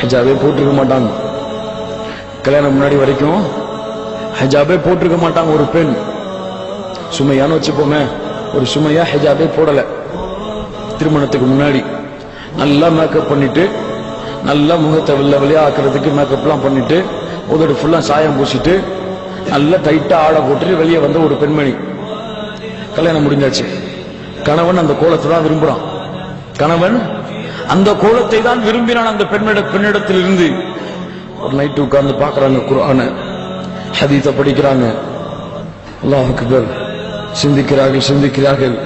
ஹிஜாபே போட்டிருக்க மாட்டாங்க. கல்யாணம் முன்னாடி வரைக்கும் ஹிஜாபே போட்டிருக்க மாட்டாங்க. ஒரு பெண் சுமையான்னு வச்சுப்போமே, ஒரு சுமையா ஹிஜாபே போடல. திருமணத்துக்கு முன்னாடி நல்லா மேக்கப் பண்ணிட்டு, நல்லா முகத்தை வெள்ளையா ஆக்குறதுக்கு மேக்கப்லாம் பண்ணிட்டு, உதடு ஃபுல்லா சாயம் பூசிட்டு, நல்லா டைட்டா ஆடை போட்டுட்டு வெளியே வந்த ஒரு பெண்மணி. கல்யாணம் முடிஞ்சாச்சு. கணவன் அந்த கோலத்தை தான் விரும்புறான். கணவன் அந்த கோலத்தை தான் விரும்பினான். அந்த பெண்ணிடத்தில் இருந்து ஒரு நைட்டு உட்கார்ந்து பார்க்கறாங்க, குர்ஆன ஹதீஸை படிக்கிறாங்க. அல்லாஹ் அக்பர். சிந்திக்கிறார்கள்.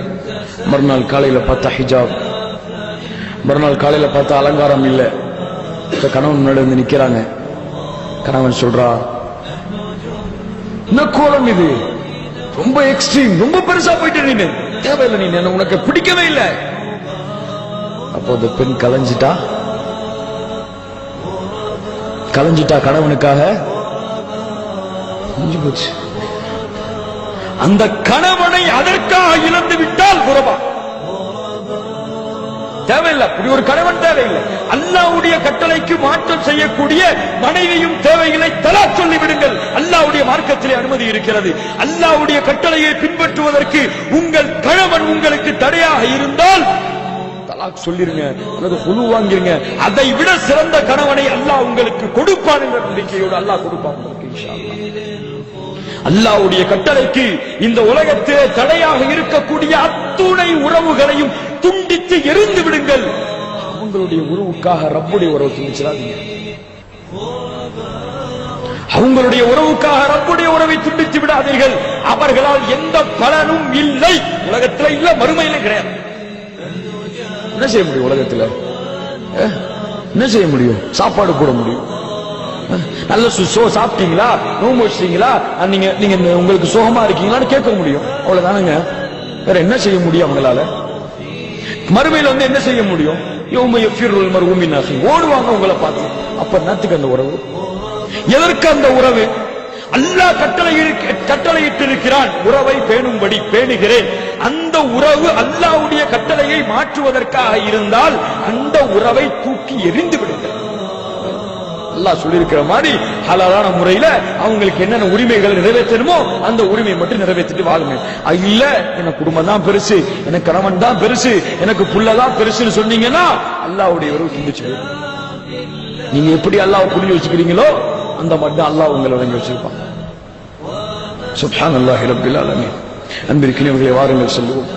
மறுநாள் காலையில பார்த்தா ஹிஜாப், மறுநாள் காலையில பார்த்தா அலங்காரம் இல்லை. கணவன் முன்னாடி வந்து நிக்கிறாங்க. கணவன் சொல்றா, என்ன கோலம் இது, ரொம்ப எக்ஸ்ட்ரீம், ரொம்ப பெருசா போயிட்டு, நீ தேவையில்லை, நீ உனக்கு பிடிக்கவே இல்லை. அப்போ அந்த பெண் கலைஞ்சிட்டா கணவனுக்காக போச்சு. அந்த கணவனை அதற்காக இழந்து விட்டால் குரபா தேவையில்லை. இப்படி ஒரு கணவன் தேவையில்லை. அல்லாஹ்வுடைய கட்டளைக்கு மாற்றம் செய்யக்கூடிய மனைவியும் தேவையில்லை. தலாக் சொல்லி விடுங்கள். அல்லாஹ்வுடைய மார்க்கத்திலே அனுமதி இருக்கிறது. அல்லாஹ்வுடைய கட்டளையை பின்பற்றுவதற்கு உங்கள் கணவன் உங்களுக்கு தடையாக இருந்தால் தலாக் சொல்லிருங்க, அல்லது குழு வாங்கிருங்க. அதை விட சிறந்த கணவனை அல்லாஹ் உங்களுக்கு கொடுப்பான் என்ற நம்பிக்கையோடு அல்லாஹ் கொடுப்பான் உங்களுக்கு இன்ஷா அல்லாஹ். அல்லாஹ்வுடைய கட்டளைக்கு இந்த உலகத்திலே தடையாக இருக்கக்கூடிய அத்துணை உறவுகளையும் துண்டித்து எரிந்து விடுங்கள். அவங்களுடைய உறவுக்காக ரப்புடைய உறவு துண்டிச்சிடாதீங்க. அவங்களுடைய உறவுக்காக ரப்புடைய உறவை துண்டித்து விடாதீர்கள். அவர்களால் எந்த பலனும் இல்லை, உலகத்தில் இல்ல, மறுமையில கிடையாது. என்ன செய்ய முடியும் உலகத்தில்? என்ன செய்ய முடியும்? சாப்பாடு போட முடியும். நல்ல சாப்பிட்டீங்களா, நோம்பு வச்சிட்டீங்களா, நீங்க உங்களுக்கு சுகமா இருக்கீங்களான்னு கேட்க முடியும். அவ்வளவுதானுங்க. வேற என்ன செய்ய முடியும் அவங்களால? மறுமையில வந்து என்ன செய்ய முடியும்? ஓடுவாங்க உங்களை பார்த்து. அப்ப என்னத்துக்கு அந்த உறவு? எதற்கு அந்த உறவு? அல்லாஹ் கட்டளையிட்டு இருக்கிறான், உறவை பேணும்படி பேணுகிறேன். அந்த உறவு அல்லாஹ்வுடைய கட்டளையை மாற்றுவதற்காக இருந்தால் அந்த உறவை தூக்கி எறிந்து விடுங்கள். அல்லாஹ் சொல்லியிருக்கிற மாதிரி ஹலாலான முறையில அவங்களுக்கு என்னென்ன உரிமைகள் நிறைவேற்றணுமோ அந்த உரிமையை மட்டும் நிறைவேற்றிட்டு வாழுங்க. இல்ல எனக்கு குடும்பம் தான் பெருசு, எனக்கு கணவன் தான் பெருசு, எனக்கு புள்ளதான் பெருசுன்னு சொன்னீங்கன்னா அல்லாஹ்வுடைய உறவு துண்டிச்சு. நீங்க எப்படி அல்லாஹ் புரிஞ்சு வச்சுக்கிறீங்களோ அந்த மட்டும் அல்லாஹ் உங்களை வழங்கி வச்சிருப்பான். சுப்ஹானல்லாஹி ரப்பில் ஆலமீன். அன்பிற்கினியவர்களே, வாருங்கள் சொல்லுவோம்.